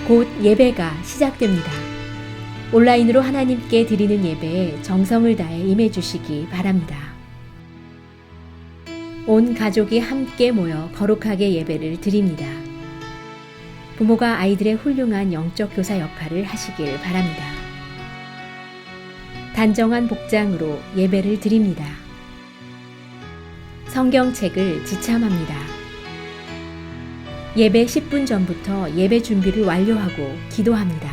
곧 예배가 시작됩니다. 온라인으로 하나님께 드리는 예배에 정성을 다해 임해 주시기 바랍니다. 온 가족이 함께 모여 거룩하게 예배를 드립니다. 부모가 아이들의 훌륭한 영적 교사 역할을 하시길 바랍니다. 단정한 복장으로 예배를 드립니다. 성경책을 지참합니다. 예배 10분 전부터 예배 준비를 완료하고 기도합니다.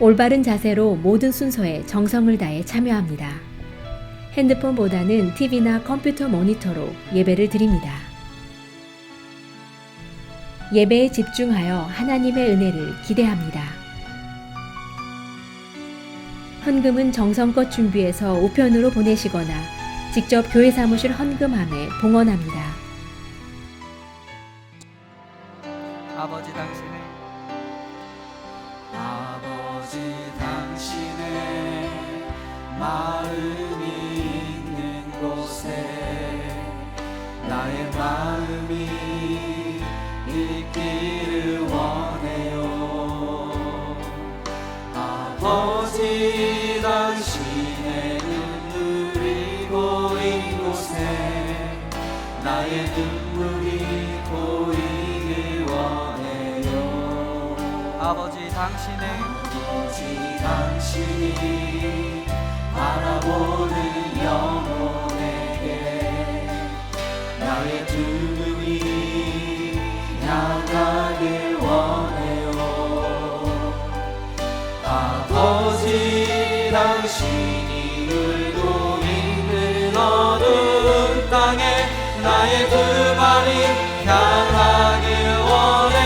올바른 자세로 모든 순서에 정성을 다해 참여합니다. 핸드폰보다는 TV나 컴퓨터 모니터로 예배를 드립니다. 예배에 집중하여 하나님의 은혜를 기대합니다. 헌금은 정성껏 준비해서 우편으로 보내시거나 직접 교회 사무실 헌금함에 봉헌합니다. 아버지 당신의 마음이 있는 곳에 나의 마음이 있기를 원해요. 아버지 당신의 눈물이 고인 곳에 나의 눈물이 고이길 원해요. 아버지 당신이 바라보는 영혼에게 나의 두 눈이 향하길 원해요. 아버지 당신이 울고 있는 어두운 땅에 나의 두 발이 향하길 원해요.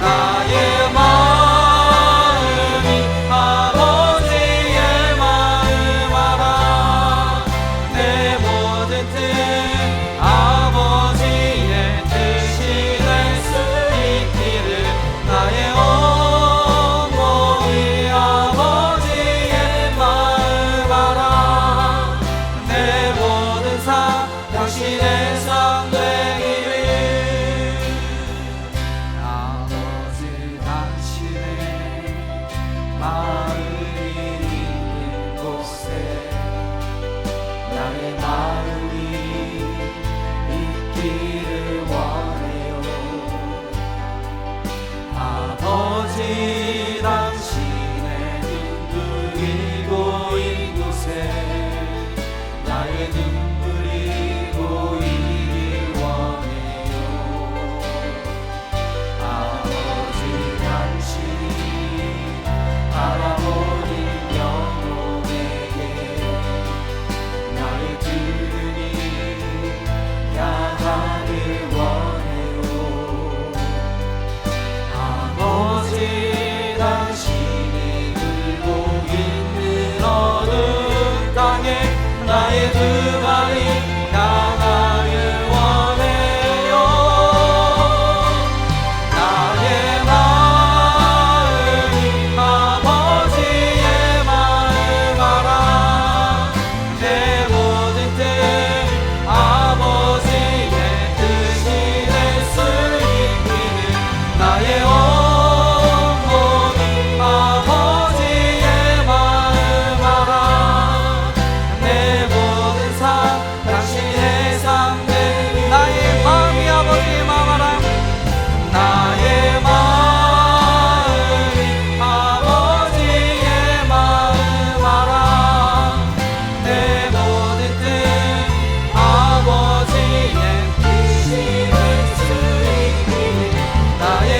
나의 마음이 아버지의 마음 알아. 내 모든 뜻 아버지의 뜻이 될 수 있기를 나의 온몸이 아버지의 마음 알아. 내 모든 삶 당신의 상 되기를. 아버지 당신의 마음이 있는 곳에 나의 마음이 있기를 원해요. 아버지 당신의 눈물이 고인 곳에 나의 눈물이 고이길 원해요. 아버지 당신이 바라보는 영혼에게 나의 두 눈이 향하길 원해요. 아버지 당신이 울고 있는 어두운 땅에 나의 두 발이 향하길 원해요. 나의 마음이 아버지의 마음 알아. 내 모든 뜻 아버지의 뜻이 될 수 있기를 나의 온몸이 아버지의 마음 알아. 내 모든 삶 당신의 삶 되기를. 나의 마음이 아버지의 마음 알아. 나의 마음이 아버지의 마음 알아. 내 모든 뜻 아버지의 뜻이 될 수 있기를 나의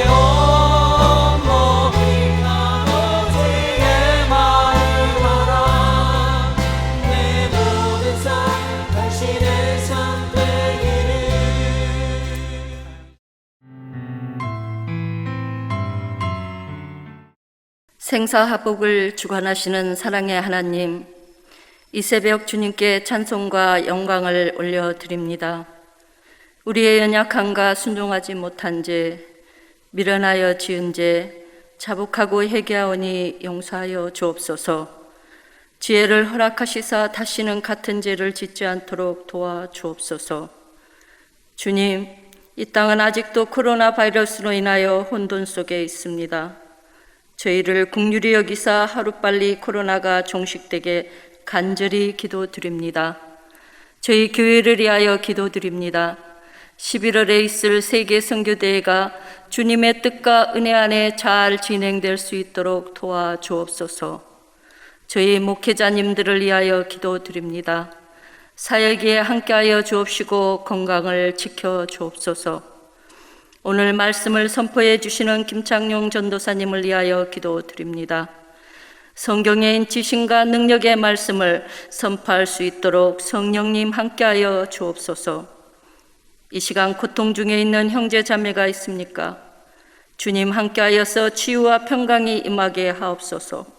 온몸이 아버지의 마음 알아. 내 모든 삶 당신의 삶 되기를. 생사화복을 주관하시는 사랑의 하나님, 이 새벽 주님께 찬송과 영광을 올려드립니다. 우리의 연약함과 순종하지 못한 죄, 미련하여 지은 죄, 자복하고 회개하오니 용서하여 주옵소서. 지혜를 허락하시사 다시는 같은 죄를 짓지 않도록 도와주옵소서. 주님, 이 땅은 아직도 코로나 바이러스로 인하여 혼돈 속에 있습니다. 저희를 긍휼히 여기사 하루빨리 코로나가 종식되게 간절히 기도드립니다. 저희 교회를 위하여 기도드립니다. 11월에 있을 세계 선교대회가 주님의 뜻과 은혜 안에 잘 진행될 수 있도록 도와주옵소서. 저희 목회자님들을 위하여 기도드립니다. 사역에 함께하여 주옵시고 건강을 지켜주옵소서. 오늘 말씀을 선포해 주시는 김창룡 전도사님을 위하여 기도드립니다. 성경의 지신과 능력의 말씀을 선포할 수 있도록 성령님 함께하여 주옵소서. 이 시간 고통 중에 있는 형제 자매가 있습니까? 주님 함께하여서 치유와 평강이 임하게 하옵소서.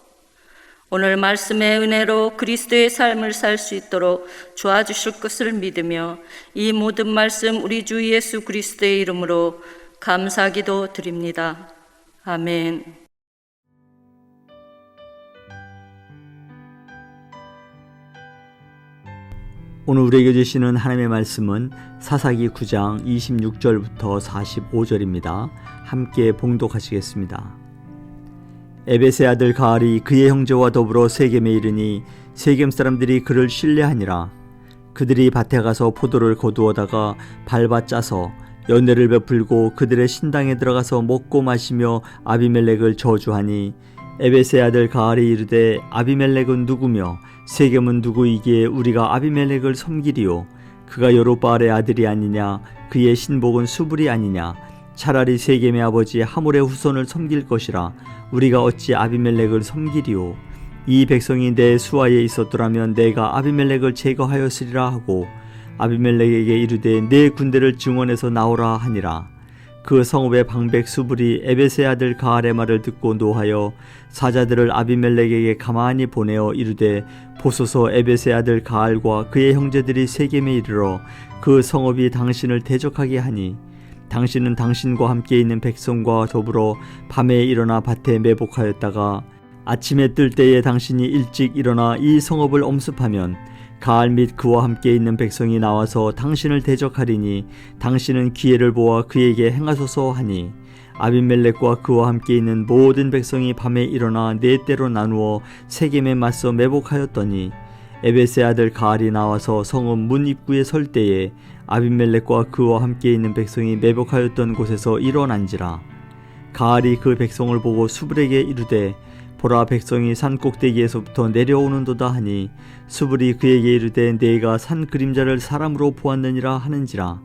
오늘 말씀의 은혜로 그리스도의 삶을 살 수 있도록 도와주실 것을 믿으며 이 모든 말씀 우리 주 예수 그리스도의 이름으로 감사기도 드립니다. 아멘. 오늘 우리에게 주시는 하나님의 말씀은 사사기 9장 26절부터 45절입니다. 함께 봉독하시겠습니다. 에벳의 아들 가알이 그의 형제와 더불어 세겜에 이르니 세겜 사람들이 그를 신뢰하니라. 그들이 밭에 가서 포도를 거두어다가 밟아 짜서 연회를 베풀고 그들의 신당에 들어가서 먹고 마시며 아비멜렉을 저주하니 에벳의 아들 가알이 이르되 아비멜렉은 누구며 세겜은 누구이기에 우리가 아비멜렉을 섬기리요? 그가 여롯바알의 아들이 아니냐? 그의 신복은 수불이 아니냐? 차라리 세겜의 아버지 하몰의 후손을 섬길 것이라. 우리가 어찌 아비멜렉을 섬기리요? 이 백성이 내 수하에 있었더라면 내가 아비멜렉을 제거하였으리라 하고 아비멜렉에게 이르되 내 군대를 증원해서 나오라 하니라. 그 성읍의 방백 수불이 에벳의 아들 가알의 말을 듣고 노하여 사자들을 아비멜렉에게 가만히 보내어 이르되 보소서 에벳의 아들 가알과 그의 형제들이 세겜에 이르러 그 성읍이 당신을 대적하게 하니 당신은 당신과 함께 있는 백성과 더불어 밤에 일어나 밭에 매복하였다가 아침에 뜰 때에 당신이 일찍 일어나 이 성읍을 엄습하면 가알 및 그와 함께 있는 백성이 나와서 당신을 대적하리니 당신은 기회를 보아 그에게 행하소서 하니 아비멜렉과 그와 함께 있는 모든 백성이 밤에 일어나 네 때로 나누어 세겜에 맞서 매복하였더니 에벳의 아들 가알이 나와서 성읍 문 입구에 설 때에 아비멜렉과 그와 함께 있는 백성이 매복하였던 곳에서 일어난지라. 가알이 그 백성을 보고 수불에게 이르되 보라 백성이 산 꼭대기에서부터 내려오는도다 하니 수불이 그에게 이르되 내가 산 그림자를 사람으로 보았느니라 하는지라.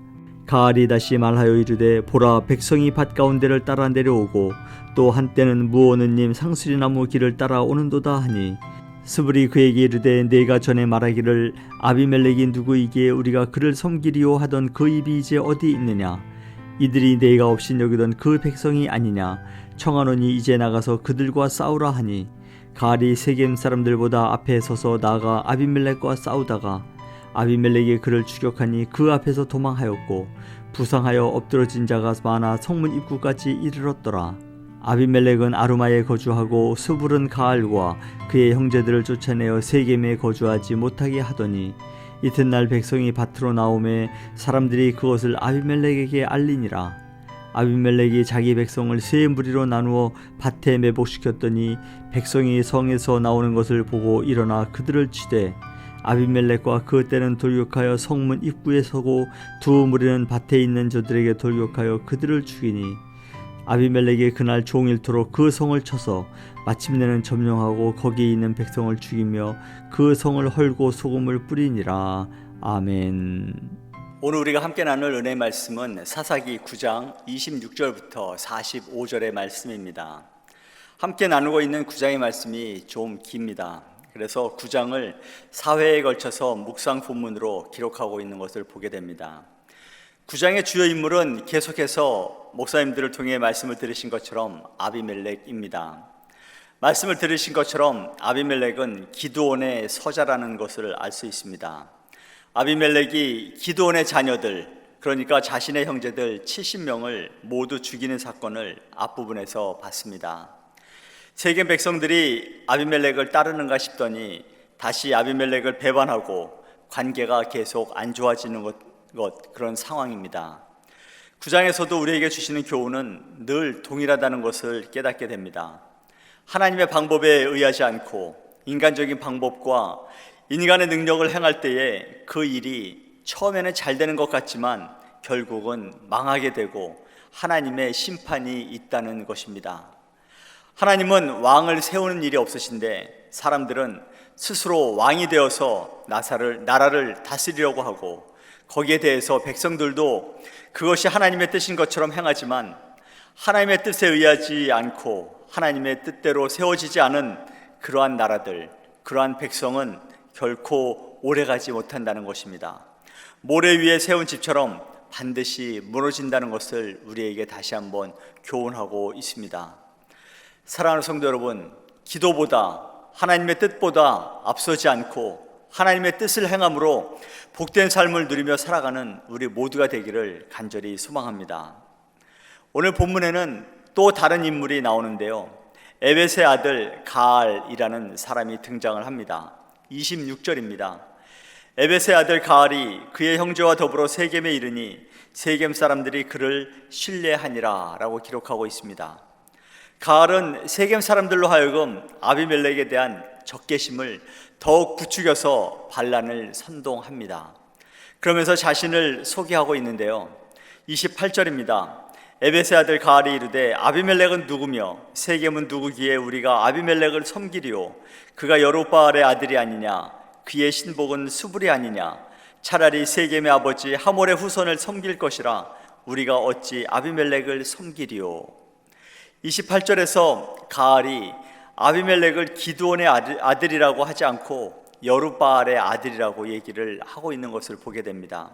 가알이 다시 말하여 이르되 보라 백성이 밭 가운데를 따라 내려오고 또 한때는 무오느님 상수리나무 길을 따라 오는도다 하니 수불이 그에게 이르되 내가 전에 말하기를 아비멜렉이 누구이기에 우리가 그를 섬기리요 하던 그 입이 이제 어디 있느냐? 이들이 내가 없인 여기던 그 백성이 아니냐? 청하노니 이제 나가서 그들과 싸우라 하니 가알이 세겜 사람들보다 앞에 서서 나아가 아비멜렉과 싸우다가 아비멜렉이 그를 추격하니 그 앞에서 도망하였고 부상하여 엎드러진 자가 많아 성문 입구까지 이르렀더라. 아비멜렉은 아루마에 거주하고 수불은 가알과 그의 형제들을 쫓아내어 세겜에 거주하지 못하게 하더니 이튿날 백성이 밭으로 나오매 사람들이 그것을 아비멜렉에게 알리니라. 아비멜렉이 자기 백성을 세 무리로 나누어 밭에 매복시켰더니 백성이 성에서 나오는 것을 보고 일어나 그들을 치되 아비멜렉과 그 때는 돌격하여 성문 입구에 서고 두 무리는 밭에 있는 저들에게 돌격하여 그들을 죽이니 아비멜렉이 그날 종일토록 그 성을 쳐서 마침내는 점령하고 거기 있는 백성을 죽이며 그 성을 헐고 소금을 뿌리니라. 아멘. 오늘 우리가 함께 나눌 은혜의 말씀은 사사기 9장 26절부터 45절의 말씀입니다. 함께 나누고 있는 9장의 말씀이 좀 깁니다. 그래서 9장을 4회에 걸쳐서 묵상 본문으로 기록하고 있는 것을 보게 됩니다. 9장의 주요 인물은 계속해서 목사님들을 통해 말씀을 들으신 것처럼 아비멜렉입니다. 말씀을 들으신 것처럼 아비멜렉은 기드온의 서자라는 것을 알 수 있습니다. 아비멜렉이 기드온의 자녀들, 그러니까 자신의 형제들 70명을 모두 죽이는 사건을 앞부분에서 봤습니다. 세겜 백성들이 아비멜렉을 따르는가 싶더니 다시 아비멜렉을 배반하고 관계가 계속 안 좋아지는 것 그런 상황입니다. 9장에서도 우리에게 주시는 교훈은 늘 동일하다는 것을 깨닫게 됩니다. 하나님의 방법에 의하지 않고 인간적인 방법과 인간의 능력을 행할 때에 그 일이 처음에는 잘 되는 것 같지만 결국은 망하게 되고 하나님의 심판이 있다는 것입니다. 하나님은 왕을 세우는 일이 없으신데 사람들은 스스로 왕이 되어서 나라를 다스리려고 하고 거기에 대해서 백성들도 그것이 하나님의 뜻인 것처럼 행하지만 하나님의 뜻에 의하지 않고 하나님의 뜻대로 세워지지 않은 그러한 나라들, 그러한 백성은 결코 오래가지 못한다는 것입니다. 모래 위에 세운 집처럼 반드시 무너진다는 것을 우리에게 다시 한번 교훈하고 있습니다. 사랑하는 성도 여러분, 기도보다 하나님의 뜻보다 앞서지 않고 하나님의 뜻을 행함으로 복된 삶을 누리며 살아가는 우리 모두가 되기를 간절히 소망합니다. 오늘 본문에는 또 다른 인물이 나오는데요, 에벳의 아들 가알이라는 사람이 등장을 합니다. 26절입니다. 에벳의 아들 가알이 그의 형제와 더불어 세겜에 이르니 세겜 사람들이 그를 신뢰하니라 라고 기록하고 있습니다. 가알은 세겜 사람들로 하여금 아비멜렉에 대한 적개심을 더욱 부추겨서 반란을 선동합니다. 그러면서 자신을 소개하고 있는데요, 28절입니다. 에벳의 아들 가알이 이르되 아비멜렉은 누구며 세겜은 누구기에 우리가 아비멜렉을 섬기리오? 그가 여룹바알의 아들이 아니냐? 그의 신복은 수불이 아니냐? 차라리 세겜의 아버지 하몰의 후손을 섬길 것이라 우리가 어찌 아비멜렉을 섬기리오? 28절에서 가알이 아비멜렉을 기드온의 아들이라고 하지 않고 여룹바알의 아들이라고 얘기를 하고 있는 것을 보게 됩니다.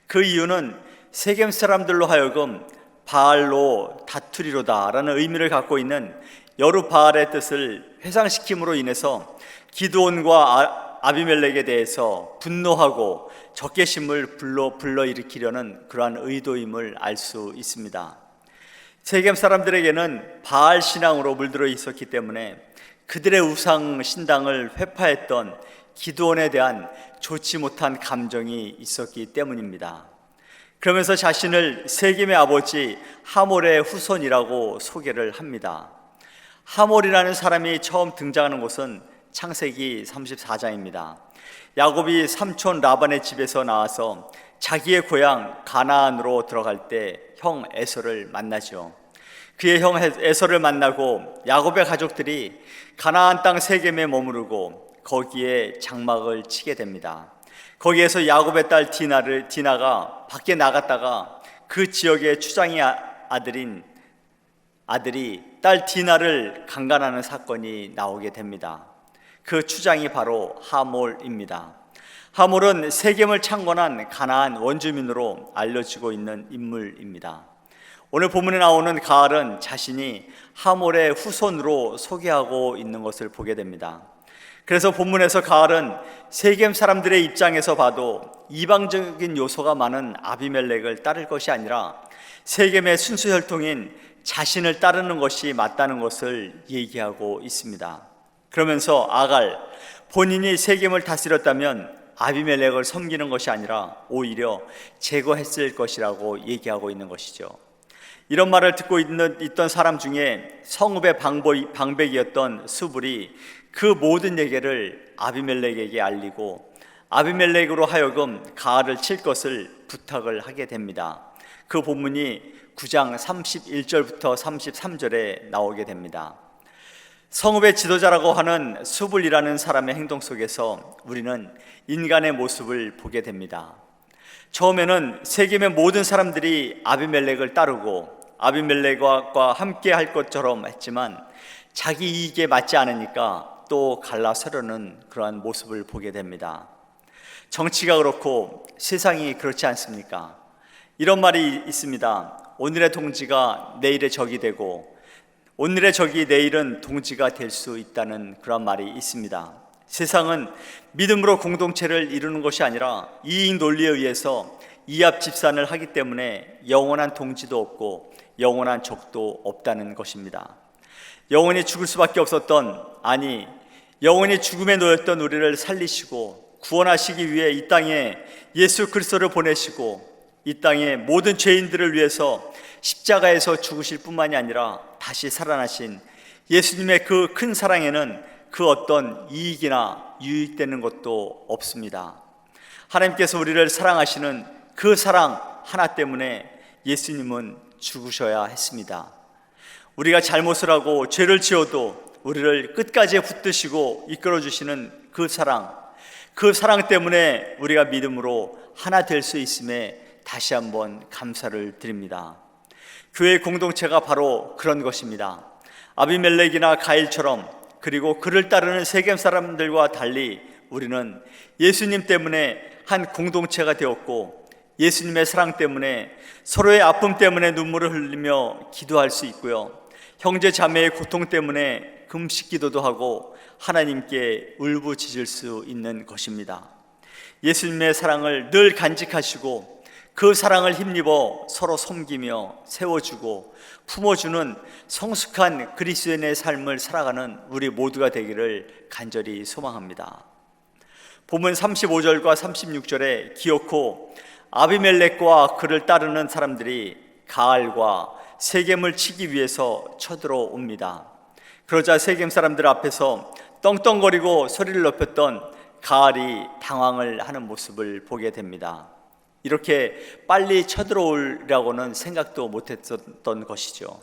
그 이유는 세겜 사람들로 하여금 바알로 다투리로다 라는 의미를 갖고 있는 여룹바알의 뜻을 회상시킴으로 인해서 기드온과 아비멜렉에 대해서 분노하고 적개심을 불러일으키려는 그러한 의도임을 알 수 있습니다. 세겜 사람들에게는 바알 신앙으로 물들어 있었기 때문에 그들의 우상 신당을 회파했던 기드온에 대한 좋지 못한 감정이 있었기 때문입니다. 그러면서 자신을 세겜의 아버지 하몰의 후손이라고 소개를 합니다. 하몰이라는 사람이 처음 등장하는 곳은 창세기 34장입니다. 야곱이 삼촌 라반의 집에서 나와서 자기의 고향 가나안으로 들어갈 때 형 에서를 만나죠. 그의 형 에서를 만나고 야곱의 가족들이 가나안 땅 세겜에 머무르고 거기에 장막을 치게 됩니다. 거기에서 야곱의 딸 디나가 밖에 나갔다가 그 지역의 추장의 아들이 딸 디나를 강간하는 사건이 나오게 됩니다. 그 추장이 바로 하몰입니다. 하몰은 세겜을 창건한 가나안 원주민으로 알려지고 있는 인물입니다. 오늘 본문에 나오는 가알은 자신이 하몰의 후손으로 소개하고 있는 것을 보게 됩니다. 그래서 본문에서 가알은 세겜 사람들의 입장에서 봐도 이방적인 요소가 많은 아비멜렉을 따를 것이 아니라 세겜의 순수 혈통인 자신을 따르는 것이 맞다는 것을 얘기하고 있습니다. 그러면서 아갈, 본인이 세겜을 다스렸다면 아비멜렉을 섬기는 것이 아니라 오히려 제거했을 것이라고 얘기하고 있는 것이죠. 이런 말을 듣고 있던 사람 중에 성읍의 방백이었던 수불이 그 모든 얘기를 아비멜렉에게 알리고 아비멜렉으로 하여금 가알을 칠 것을 부탁을 하게 됩니다. 그 본문이 9장 31절부터 33절에 나오게 됩니다. 성읍의 지도자라고 하는 수불이라는 사람의 행동 속에서 우리는 인간의 모습을 보게 됩니다. 처음에는 세겜의 모든 사람들이 아비멜렉을 따르고 아비멜렉과 함께 할 것처럼 했지만 자기 이익에 맞지 않으니까 또 갈라서려는 그러한 모습을 보게 됩니다. 정치가 그렇고 세상이 그렇지 않습니까? 이런 말이 있습니다. 오늘의 동지가 내일의 적이 되고 오늘의 적이 내일은 동지가 될 수 있다는 그런 말이 있습니다. 세상은 믿음으로 공동체를 이루는 것이 아니라 이익 논리에 의해서 이합 집산을 하기 때문에 영원한 동지도 없고 영원한 적도 없다는 것입니다. 영원히 죽을 수밖에 없었던, 아니 영원히 죽음에 놓였던 우리를 살리시고 구원하시기 위해 이 땅에 예수 그리스도를 보내시고 이 땅의 모든 죄인들을 위해서 십자가에서 죽으실 뿐만이 아니라 다시 살아나신 예수님의 그 큰 사랑에는 그 어떤 이익이나 유익되는 것도 없습니다. 하나님께서 우리를 사랑하시는 그 사랑 하나 때문에 예수님은 죽으셔야 했습니다. 우리가 잘못을 하고 죄를 지어도 우리를 끝까지 붙드시고 이끌어주시는 그 사랑 때문에 우리가 믿음으로 하나 될 수 있음에 다시 한번 감사를 드립니다. 교회 공동체가 바로 그런 것입니다. 아비멜렉이나 가일처럼, 그리고 그를 따르는 세겜 사람들과 달리 우리는 예수님 때문에 한 공동체가 되었고, 예수님의 사랑 때문에 서로의 아픔 때문에 눈물을 흘리며 기도할 수 있고요, 형제 자매의 고통 때문에 금식 기도도 하고 하나님께 울부짖을 수 있는 것입니다. 예수님의 사랑을 늘 간직하시고 그 사랑을 힘입어 서로 섬기며 세워주고 품어주는 성숙한 그리스도인의 삶을 살아가는 우리 모두가 되기를 간절히 소망합니다. 본문 35절과 36절에 기어코 아비멜렉과 그를 따르는 사람들이 가알과 세겜을 치기 위해서 쳐들어옵니다. 그러자 세겜 사람들 앞에서 떵떵거리고 소리를 높였던 가알이 당황을 하는 모습을 보게 됩니다. 이렇게 빨리 쳐들어오려고는 생각도 못했던 것이죠.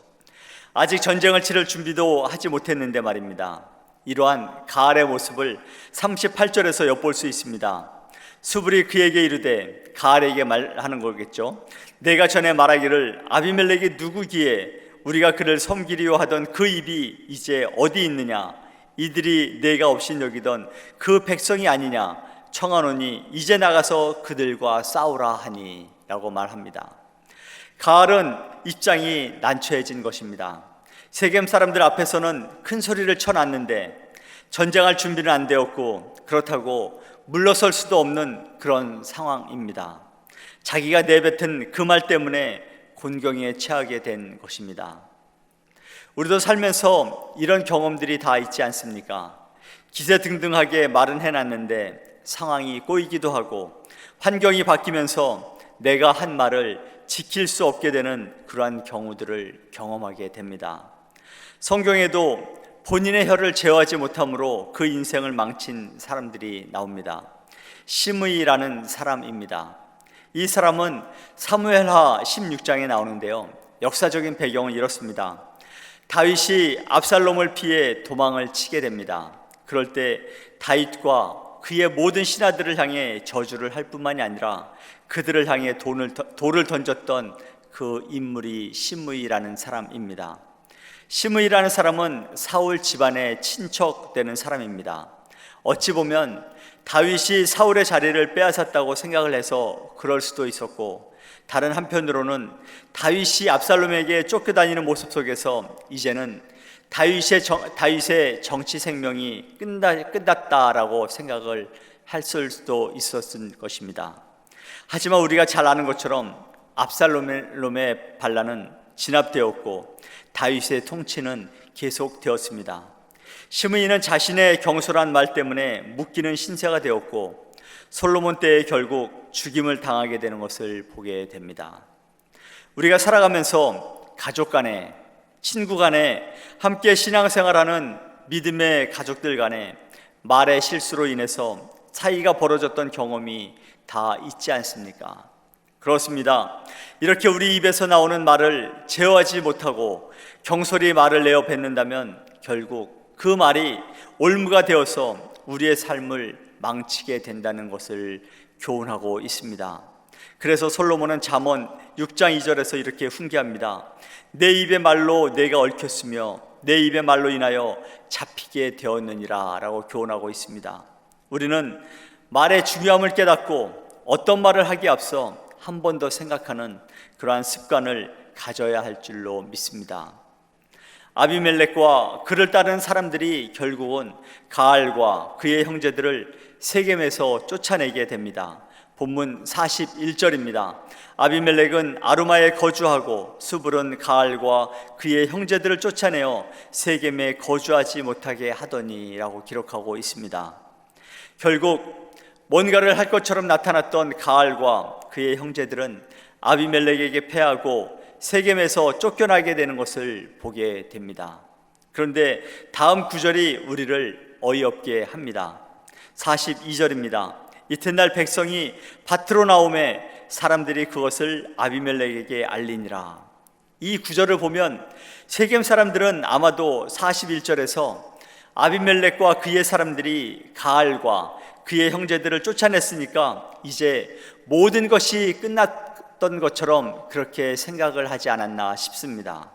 아직 전쟁을 치를 준비도 하지 못했는데 말입니다. 이러한 가알의 모습을 38절에서 엿볼 수 있습니다. 수불이 그에게 이르되, 가알에게 말하는 거겠죠. 내가 전에 말하기를 아비멜렉이 누구기에 우리가 그를 섬기리요 하던 그 입이 이제 어디 있느냐? 이들이 내가 없인 여기던 그 백성이 아니냐? 청하노니 이제 나가서 그들과 싸우라 하니 라고 말합니다. 가알은 입장이 난처해진 것입니다. 세겜 사람들 앞에서는 큰 소리를 쳐놨는데 전쟁할 준비는 안 되었고, 그렇다고 물러설 수도 없는 그런 상황입니다. 자기가 내뱉은 그 말 때문에 곤경에 처하게 된 것입니다. 우리도 살면서 이런 경험들이 다 있지 않습니까? 기세등등하게 말은 해놨는데 상황이 꼬이기도 하고 환경이 바뀌면서 내가 한 말을 지킬 수 없게 되는 그러한 경우들을 경험하게 됩니다. 성경에도 본인의 혀를 제어하지 못함으로 그 인생을 망친 사람들이 나옵니다. 시므이라는 사람입니다. 이 사람은 사무엘하 16장에 나오는데요, 역사적인 배경은 이렇습니다. 다윗이 압살롬을 피해 도망을 치게 됩니다. 그럴 때 다윗과 그의 모든 신하들을 향해 저주를 할 뿐만이 아니라 그들을 향해 돌을 던졌던 그 인물이 시므이라는 사람입니다. 시므이라는 사람은 사울 집안의 친척되는 사람입니다. 어찌 보면 다윗이 사울의 자리를 빼앗았다고 생각을 해서 그럴 수도 있었고, 다른 한편으로는 다윗이 압살롬에게 쫓겨다니는 모습 속에서 이제는 다윗의 정치 생명이 끝났다라고 생각을 했을 수도 있었을 것입니다. 하지만 우리가 잘 아는 것처럼 압살롬의 반란은 진압되었고 다윗의 통치는 계속되었습니다. 시므이는 자신의 경솔한 말 때문에 묶이는 신세가 되었고 솔로몬 때에 결국 죽임을 당하게 되는 것을 보게 됩니다. 우리가 살아가면서 가족 간에, 친구 간에, 함께 신앙생활하는 믿음의 가족들 간에 말의 실수로 인해서 사이가 벌어졌던 경험이 다 있지 않습니까? 그렇습니다. 이렇게 우리 입에서 나오는 말을 제어하지 못하고 경솔히 말을 내어 뱉는다면 결국 그 말이 올무가 되어서 우리의 삶을 망치게 된다는 것을 교훈하고 있습니다. 그래서 솔로몬은 잠언 6장 2절에서 이렇게 훈계합니다. 내 입의 말로 내가 얽혔으며 내 입의 말로 인하여 잡히게 되었느니라 라고 교훈하고 있습니다. 우리는 말의 중요함을 깨닫고 어떤 말을 하기에 앞서 한 번 더 생각하는 그러한 습관을 가져야 할 줄로 믿습니다. 아비멜렉과 그를 따르는 사람들이 결국은 가알과 그의 형제들을 세겜에서 쫓아내게 됩니다. 본문 41절입니다. 아비멜렉은 아루마에 거주하고 수불은 가알과 그의 형제들을 쫓아내어 세겜에 거주하지 못하게 하더니 라고 기록하고 있습니다. 결국 뭔가를 할 것처럼 나타났던 가알과 그의 형제들은 아비멜렉에게 패하고 세겜에서 쫓겨나게 되는 것을 보게 됩니다. 그런데 다음 구절이 우리를 어이없게 합니다. 42절입니다. 이튿날 백성이 밭으로 나오매 사람들이 그것을 아비멜렉에게 알리니라. 이 구절을 보면 세겜 사람들은 아마도 41절에서 아비멜렉과 그의 사람들이 가알과 그의 형제들을 쫓아냈으니까 이제 모든 것이 끝났던 것처럼 그렇게 생각을 하지 않았나 싶습니다.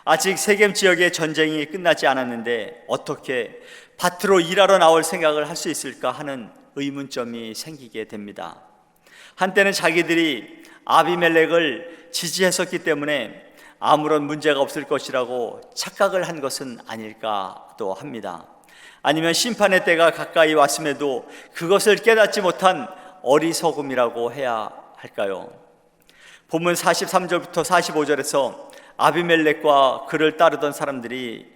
아직 세겜 지역의 전쟁이 끝나지 않았는데 어떻게 밭으로 일하러 나올 생각을 할 수 있을까 하는 의문점이 생기게 됩니다. 한때는 자기들이 아비멜렉을 지지했었기 때문에 아무런 문제가 없을 것이라고 착각을 한 것은 아닐까도 합니다. 아니면 심판의 때가 가까이 왔음에도 그것을 깨닫지 못한 어리석음이라고 해야 할까요? 본문 43절부터 45절에서 아비멜렉과 그를 따르던 사람들이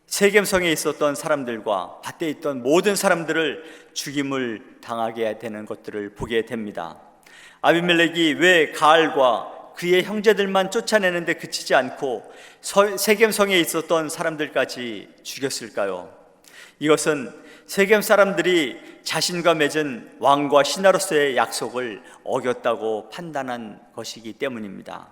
세겜성에 있었던 사람들과 밭에 있던 모든 사람들을 죽임을 당하게 되는 것들을 보게 됩니다. 아비멜렉이 왜 가알과 그의 형제들만 쫓아내는데 그치지 않고 세겜성에 있었던 사람들까지 죽였을까요? 이것은 세겜 사람들이 자신과 맺은 왕과 신하로서의 약속을 어겼다고 판단한 것이기 때문입니다.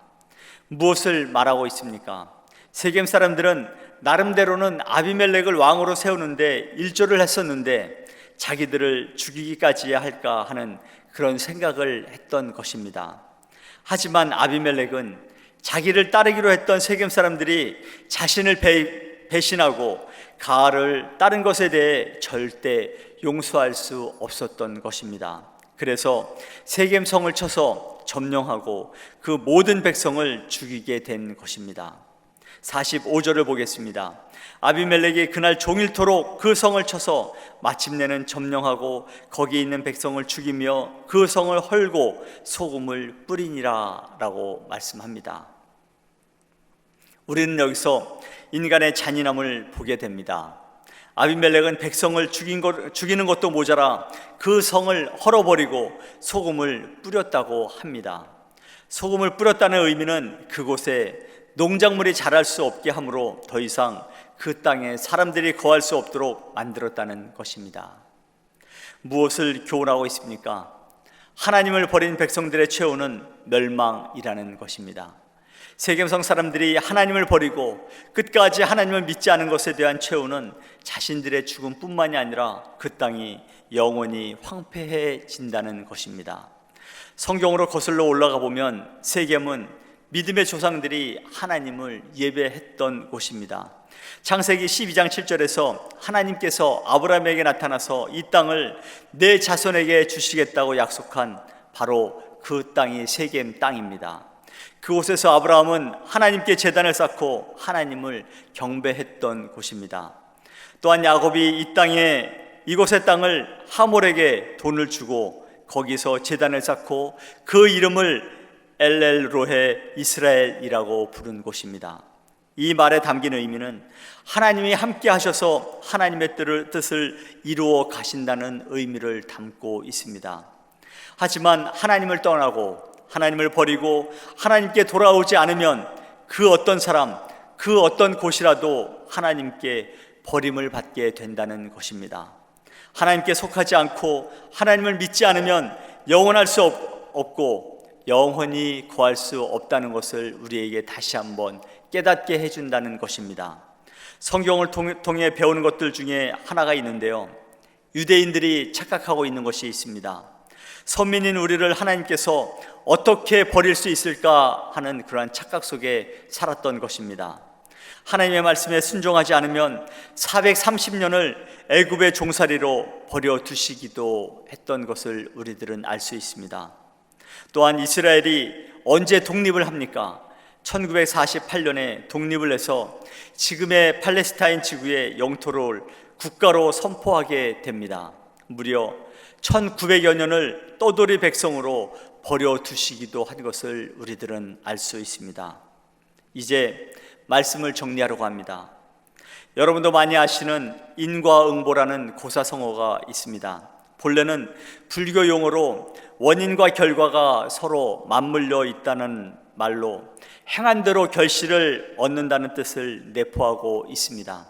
무엇을 말하고 있습니까? 세겜 사람들은 나름대로는 아비멜렉을 왕으로 세우는데 일조를 했었는데 자기들을 죽이기까지 할까 하는 그런 생각을 했던 것입니다. 하지만 아비멜렉은 자기를 따르기로 했던 세겜 사람들이 자신을 배신하고 가알을 따른 것에 대해 절대 용서할 수 없었던 것입니다. 그래서 세겜성을 쳐서 점령하고 그 모든 백성을 죽이게 된 것입니다. 45절을 보겠습니다. 아비멜렉이 그날 종일토록 그 성을 쳐서 마침내는 점령하고 거기 있는 백성을 죽이며 그 성을 헐고 소금을 뿌리니라 라고 말씀합니다. 우리는 여기서 인간의 잔인함을 보게 됩니다. 아비멜렉은 백성을 죽이는 것도 모자라 그 성을 헐어버리고 소금을 뿌렸다고 합니다. 소금을 뿌렸다는 의미는 그곳에 농작물이 자랄 수 없게 함으로 더 이상 그 땅에 사람들이 거할 수 없도록 만들었다는 것입니다. 무엇을 교훈하고 있습니까? 하나님을 버린 백성들의 최후는 멸망이라는 것입니다. 세겜성 사람들이 하나님을 버리고 끝까지 하나님을 믿지 않은 것에 대한 최후는 자신들의 죽음뿐만이 아니라 그 땅이 영원히 황폐해진다는 것입니다. 성경으로 거슬러 올라가 보면 세겜은 믿음의 조상들이 하나님을 예배했던 곳입니다. 창세기 12장 7절에서 하나님께서 아브라함에게 나타나서 이 땅을 내 자손에게 주시겠다고 약속한 바로 그 땅이 세겜 땅입니다. 그곳에서 아브라함은 하나님께 제단을 쌓고 하나님을 경배했던 곳입니다. 또한 야곱이 이곳의 땅을 하몰에게 돈을 주고 거기서 제단을 쌓고 그 이름을 엘엘로헤 이스라엘이라고 부른 곳입니다. 이 말에 담긴 의미는 하나님이 함께 하셔서 하나님의 뜻을 이루어 가신다는 의미를 담고 있습니다. 하지만 하나님을 떠나고 하나님을 버리고 하나님께 돌아오지 않으면 그 어떤 사람, 그 어떤 곳이라도 하나님께 버림을 받게 된다는 것입니다. 하나님께 속하지 않고 하나님을 믿지 않으면 영원할 수 없고 영원히 거할 수 없다는 것을 우리에게 다시 한번 깨닫게 해준다는 것입니다. 성경을 통해 배우는 것들 중에 하나가 있는데요, 유대인들이 착각하고 있는 것이 있습니다. 선민인 우리를 하나님께서 어떻게 버릴 수 있을까 하는 그러한 착각 속에 살았던 것입니다. 하나님의 말씀에 순종하지 않으면 430년을 애굽의 종살이로 버려두시기도 했던 것을 우리들은 알 수 있습니다. 또한 이스라엘이 언제 독립을 합니까? 1948년에 독립을 해서 지금의 팔레스타인 지구의 영토를 국가로 선포하게 됩니다. 무려 1900여 년을 떠돌이 백성으로 버려두시기도 한 것을 우리들은 알 수 있습니다. 이제 말씀을 정리하려고 합니다. 여러분도 많이 아시는 인과응보라는 고사성어가 있습니다. 본래는 불교 용어로 원인과 결과가 서로 맞물려 있다는 말로 행한 대로 결실을 얻는다는 뜻을 내포하고 있습니다.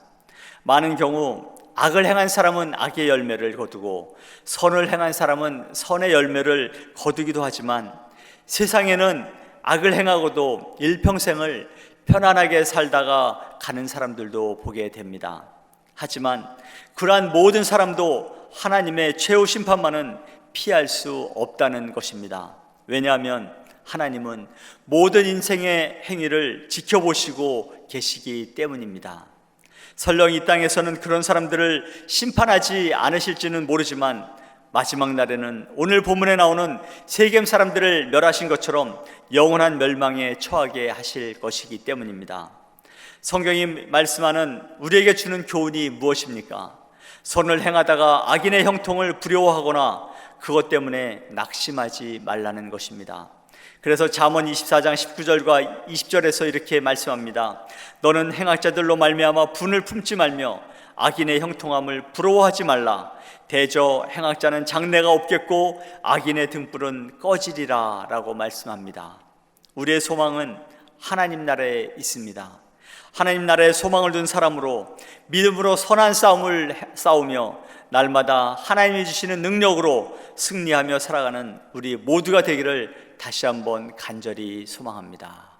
많은 경우 악을 행한 사람은 악의 열매를 거두고 선을 행한 사람은 선의 열매를 거두기도 하지만 세상에는 악을 행하고도 일평생을 편안하게 살다가 가는 사람들도 보게 됩니다. 하지만 그러한 모든 사람도 하나님의 최후 심판만은 피할 수 없다는 것입니다. 왜냐하면 하나님은 모든 인생의 행위를 지켜보시고 계시기 때문입니다. 설령 이 땅에서는 그런 사람들을 심판하지 않으실지는 모르지만 마지막 날에는 오늘 본문에 나오는 세겜 사람들을 멸하신 것처럼 영원한 멸망에 처하게 하실 것이기 때문입니다. 성경이 말씀하는 우리에게 주는 교훈이 무엇입니까? 선을 행하다가 악인의 형통을 두려워하거나 그것 때문에 낙심하지 말라는 것입니다. 그래서 잠언 24장 19절과 20절에서 이렇게 말씀합니다. 너는 행악자들로 말미암아 분을 품지 말며 악인의 형통함을 부러워하지 말라. 대저 행악자는 장래가 없겠고 악인의 등불은 꺼지리라 라고 말씀합니다. 우리의 소망은 하나님 나라에 있습니다. 하나님 나라에 소망을 둔 사람으로 믿음으로 선한 싸움을 싸우며 날마다 하나님이 주시는 능력으로 승리하며 살아가는 우리 모두가 되기를 다시 한번 간절히 소망합니다.